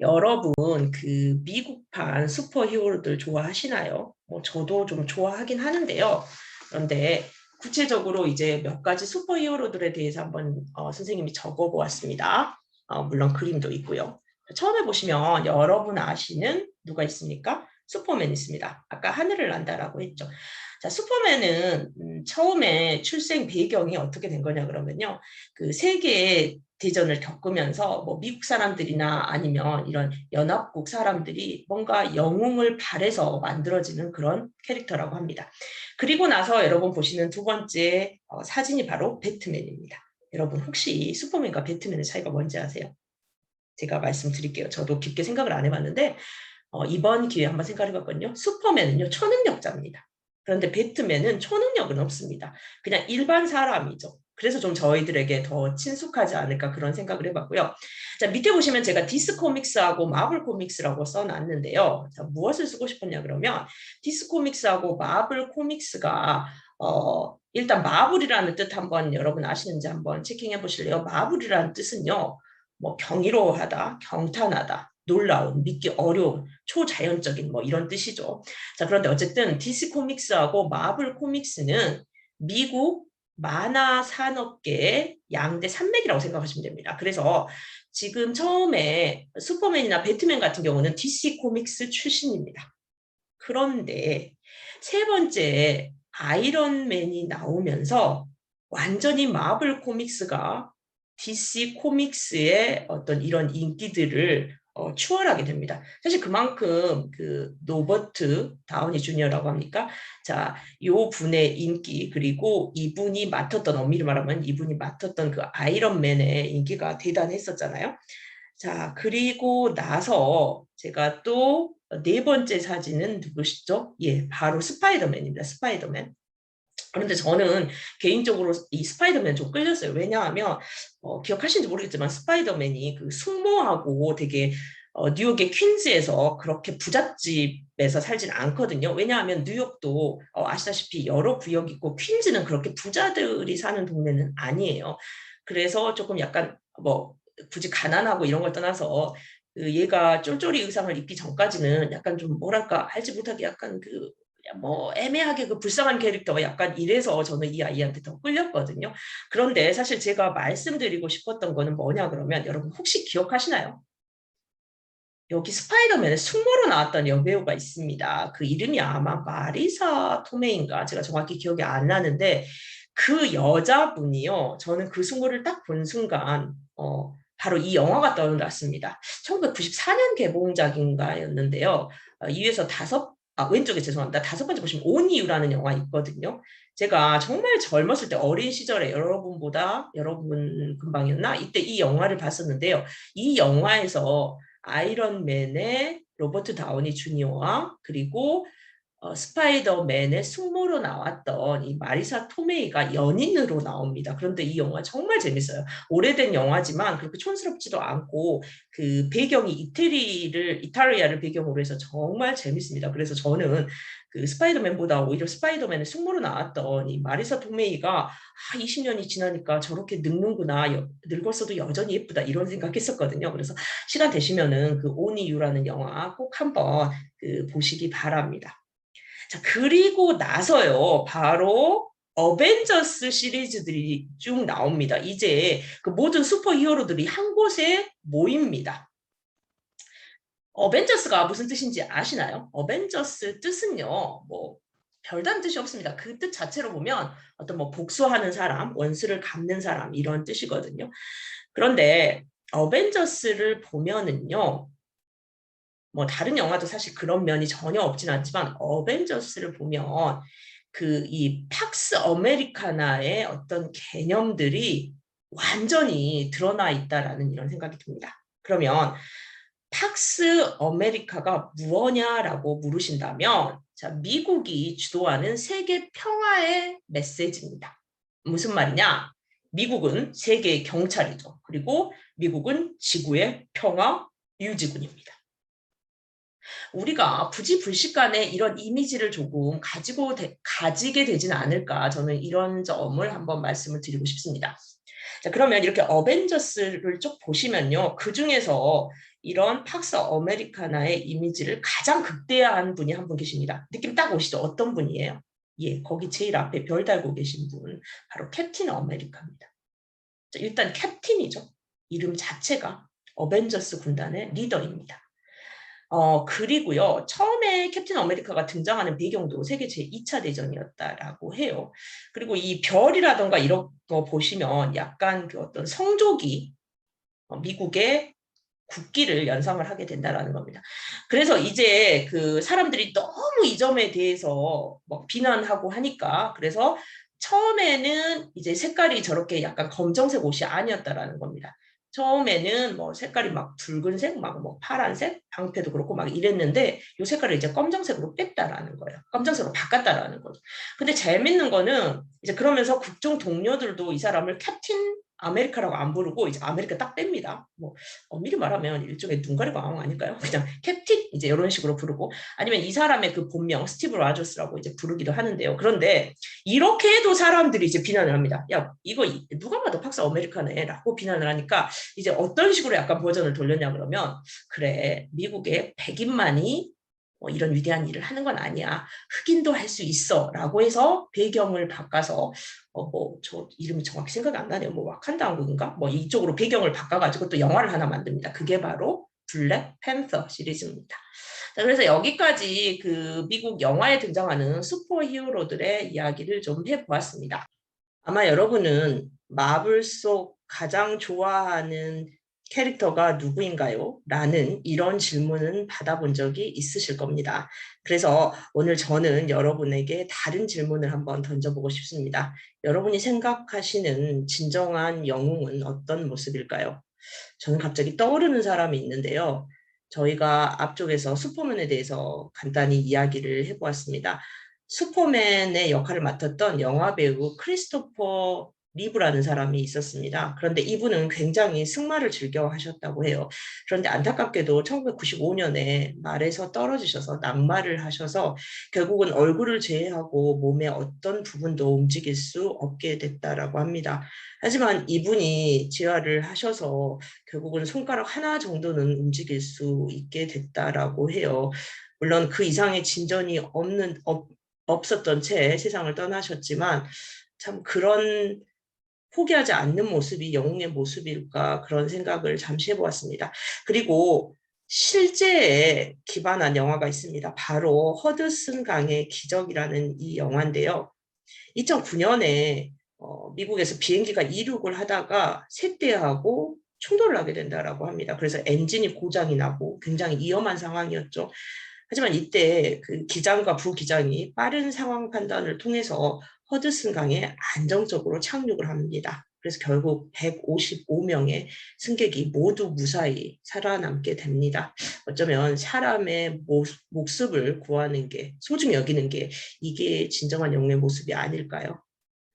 여러분, 그 미국판 슈퍼히어로들 좋아하시나요? 저도 좀 좋아하긴 하는데요. 그런데 구체적으로 이제 몇 가지 슈퍼히어로들에 대해서 한번 선생님이 적어보았습니다. 물론 그림도 있고요. 처음에 보시면 여러분 아시는 누가 있습니까? 슈퍼맨 있습니다. 아까 하늘을 난다라고 했죠. 자, 슈퍼맨은 처음에 출생 배경이 어떻게 된 거냐 그러면요. 그 세계 대전을 겪으면서 뭐 미국 사람들이나 아니면 이런 연합국 사람들이 뭔가 영웅을 바래서 만들어지는 그런 캐릭터라고 합니다. 그리고 나서 여러분 보시는 두 번째 사진이 바로 배트맨입니다. 여러분 혹시 슈퍼맨과 배트맨의 차이가 뭔지 아세요? 제가 말씀드릴게요. 저도 깊게 생각을 안 해봤는데 이번 기회에 한번 생각해봤거든요. 슈퍼맨은요 초능력자입니다. 그런데 배트맨은 초능력은 없습니다. 그냥 일반 사람이죠. 그래서 좀 저희들에게 더 친숙하지 않을까 그런 생각을 해봤고요. 자, 밑에 보시면 제가 디스 코믹스하고 마블 코믹스라고 써놨는데요. 자, 무엇을 쓰고 싶었냐 그러면 디스 코믹스하고 마블 코믹스가 일단 마블이라는 뜻 한번 여러분 아시는지 한번 체킹해 보실래요? 마블이라는 뜻은요. 뭐 경이로워하다, 경탄하다, 놀라운, 믿기 어려운, 초자연적인 뭐 이런 뜻이죠. 자, 그런데 어쨌든 DC 코믹스하고 마블 코믹스는 미국 만화 산업계의 양대 산맥이라고 생각하시면 됩니다. 그래서 지금 처음에 슈퍼맨이나 배트맨 같은 경우는 DC 코믹스 출신입니다. 그런데 세 번째 아이언맨이 나오면서 완전히 마블 코믹스가 DC 코믹스의 어떤 이런 인기들을 추월하게 됩니다. 사실 그만큼 그 로버트 다우니 주니어라고 합니까? 자, 요 분의 인기 그리고 이분이 맡았던 엄밀히 말하면 이분이 맡았던 그 아이언맨의 인기가 대단했었잖아요. 자, 그리고 나서 제가 또 네 번째 사진은 누구시죠? 예, 바로 스파이더맨입니다. 스파이더맨. 그런데 저는 개인적으로 이 스파이더맨 좀 끌렸어요. 왜냐하면 기억하시는지 모르겠지만 스파이더맨이 그 숙모하고 되게 뉴욕의 퀸즈에서 그렇게 부잣집에서 살진 않거든요. 왜냐하면 뉴욕도 아시다시피 여러 구역이 있고 퀸즈는 그렇게 부자들이 사는 동네는 아니에요. 그래서 조금 약간 뭐 굳이 가난하고 이런 걸 떠나서 그 얘가 쫄쫄이 의상을 입기 전까지는 약간 좀 뭐랄까 알지 못하게 약간 그 뭐 애매하게 그 불쌍한 캐릭터가 약간 이래서 저는 이 아이한테 더 끌렸거든요. 그런데 사실 제가 말씀드리고 싶었던 거는 뭐냐 그러면 여러분 혹시 기억하시나요? 여기 스파이더맨의 숙모로 나왔던 여배우가 있습니다. 그 이름이 아마 마리사 토메인가 제가 정확히 기억이 안 나는데 그 여자분이요. 저는 그 숙모를 딱 본 순간 바로 이 영화가 떠올랐습니다. 1994년 개봉작인가였는데요. 이에서 왼쪽에 죄송합니다. 다섯 번째 보시면 온 이유라는 영화 있거든요. 제가 정말 젊었을 때 어린 시절에 여러분 금방이었나? 이때 이 영화를 봤었는데요. 이 영화에서 아이언맨의 로버트 다우니 주니어와 그리고 스파이더맨의 숙모로 나왔던 이 마리사 토메이가 연인으로 나옵니다. 그런데 이 영화 정말 재밌어요. 오래된 영화지만 그렇게 촌스럽지도 않고 그 배경이 이탈리아를 배경으로 해서 정말 재밌습니다. 그래서 저는 그 스파이더맨보다 오히려 스파이더맨의 숙모로 나왔던 이 마리사 토메이가 20년이 지나니까 저렇게 늙는구나, 늙었어도 여전히 예쁘다 이런 생각했었거든요. 그래서 시간 되시면은 그 오니유라는 영화 꼭 한번 그 보시기 바랍니다. 자, 그리고 나서요, 바로 어벤져스 시리즈들이 쭉 나옵니다. 이제 그 모든 슈퍼 히어로들이 한 곳에 모입니다. 어벤져스가 무슨 뜻인지 아시나요? 어벤져스 뜻은요, 뭐, 별다른 뜻이 없습니다. 그 뜻 자체로 보면 어떤 뭐 복수하는 사람, 원수를 갚는 사람, 이런 뜻이거든요. 그런데 어벤져스를 보면은요, 뭐 다른 영화도 사실 그런 면이 전혀 없진 않지만 어벤져스를 보면 그 이 팍스 아메리카나의 어떤 개념들이 완전히 드러나 있다라는 이런 생각이 듭니다. 그러면 팍스 아메리카가 무엇냐라고 물으신다면 자, 미국이 주도하는 세계 평화의 메시지입니다. 무슨 말이냐? 미국은 세계의 경찰이죠. 그리고 미국은 지구의 평화 유지군입니다. 우리가 부지불식간에 이런 이미지를 조금 가지게 되지는 않을까 저는 이런 점을 한번 말씀을 드리고 싶습니다. 자, 그러면 이렇게 어벤져스를 쭉 보시면요. 그 중에서 이런 팍스 아메리카나의 이미지를 가장 극대화한 분이 한 분 계십니다. 느낌 딱 오시죠? 어떤 분이에요? 예, 거기 제일 앞에 별 달고 계신 분 바로 캡틴 아메리카입니다. 자, 일단 캡틴이죠. 이름 자체가 어벤져스 군단의 리더입니다. 그리고요, 처음에 캡틴 아메리카가 등장하는 배경도 세계 제2차 대전이었다라고 해요. 그리고 이 별이라던가 이런 거 보시면 약간 그 어떤 성조기, 미국의 국기를 연상을 하게 된다라는 겁니다. 그래서 이제 그 사람들이 너무 이 점에 대해서 뭐 비난하고 하니까 그래서 처음에는 이제 색깔이 저렇게 약간 검정색 옷이 아니었다라는 겁니다. 처음에는 뭐 색깔이 막 붉은색, 막 뭐 파란색, 방패도 그렇고 막 이랬는데 이 색깔을 이제 검정색으로 뺐다라는 거예요. 검정색으로 바꿨다라는 거죠. 근데 재밌는 거는 이제 그러면서 국정 동료들도 이 사람을 캡틴 아메리카라고 안 부르고 이제 아메리카 딱 뺍니다. 뭐 엄밀히 말하면 일종의 눈가리 광 아닐까요? 그냥 캡틴 이제 이런 식으로 부르고 아니면 이 사람의 그 본명 스티브 라저스라고 이제 부르기도 하는데요. 그런데 이렇게 해도 사람들이 이제 비난을 합니다. 야 이거 누가 봐도 팍스 아메리카네라고 비난을 하니까 이제 어떤 식으로 약간 버전을 돌렸냐 그러면 그래 미국의 백인만이 이런 위대한 일을 하는 건 아니야. 흑인도 할 수 있어. 라고 해서 배경을 바꿔서 저 이름이 정확히 생각이 안 나네요. 뭐 와칸다 왕국인가? 뭐 이쪽으로 배경을 바꿔가지고 또 영화를 하나 만듭니다. 그게 바로 블랙 팬서 시리즈입니다. 자, 그래서 여기까지 그 미국 영화에 등장하는 슈퍼 히어로들의 이야기를 좀 해보았습니다. 아마 여러분은 마블 속 가장 좋아하는 캐릭터가 누구인가요? 라는 이런 질문은 받아본 적이 있으실 겁니다. 그래서 오늘 저는 여러분에게 다른 질문을 한번 던져보고 싶습니다. 여러분이 생각하시는 진정한 영웅은 어떤 모습일까요? 저는 갑자기 떠오르는 사람이 있는데요. 저희가 앞쪽에서 슈퍼맨에 대해서 간단히 이야기를 해보았습니다. 슈퍼맨의 역할을 맡았던 영화배우 크리스토퍼 리브라는 사람이 있었습니다. 그런데 이분은 굉장히 승마를 즐겨 하셨다고 해요. 그런데 안타깝게도 1995년에 말에서 떨어지셔서 낙마를 하셔서 결국은 얼굴을 제외하고 몸의 어떤 부분도 움직일 수 없게 됐다라고 합니다. 하지만 이분이 재활을 하셔서 결국은 손가락 하나 정도는 움직일 수 있게 됐다라고 해요. 물론 그 이상의 진전이 없었던 채 세상을 떠나셨지만 참 그런 포기하지 않는 모습이 영웅의 모습일까 그런 생각을 잠시 해보았습니다. 그리고 실제에 기반한 영화가 있습니다. 바로 허드슨 강의 기적이라는 이 영화인데요. 2009년에 미국에서 비행기가 이륙을 하다가 셋대하고 충돌을 하게 된다라고 합니다. 그래서 엔진이 고장이 나고 굉장히 위험한 상황이었죠. 하지만 이때 그 기장과 부기장이 빠른 상황 판단을 통해서 허드슨 강에 안정적으로 착륙을 합니다. 그래서 결국 155명의 승객이 모두 무사히 살아남게 됩니다. 어쩌면 사람의 목숨을 구하는 게 소중히 여기는 게 이게 진정한 영웅의 모습이 아닐까요?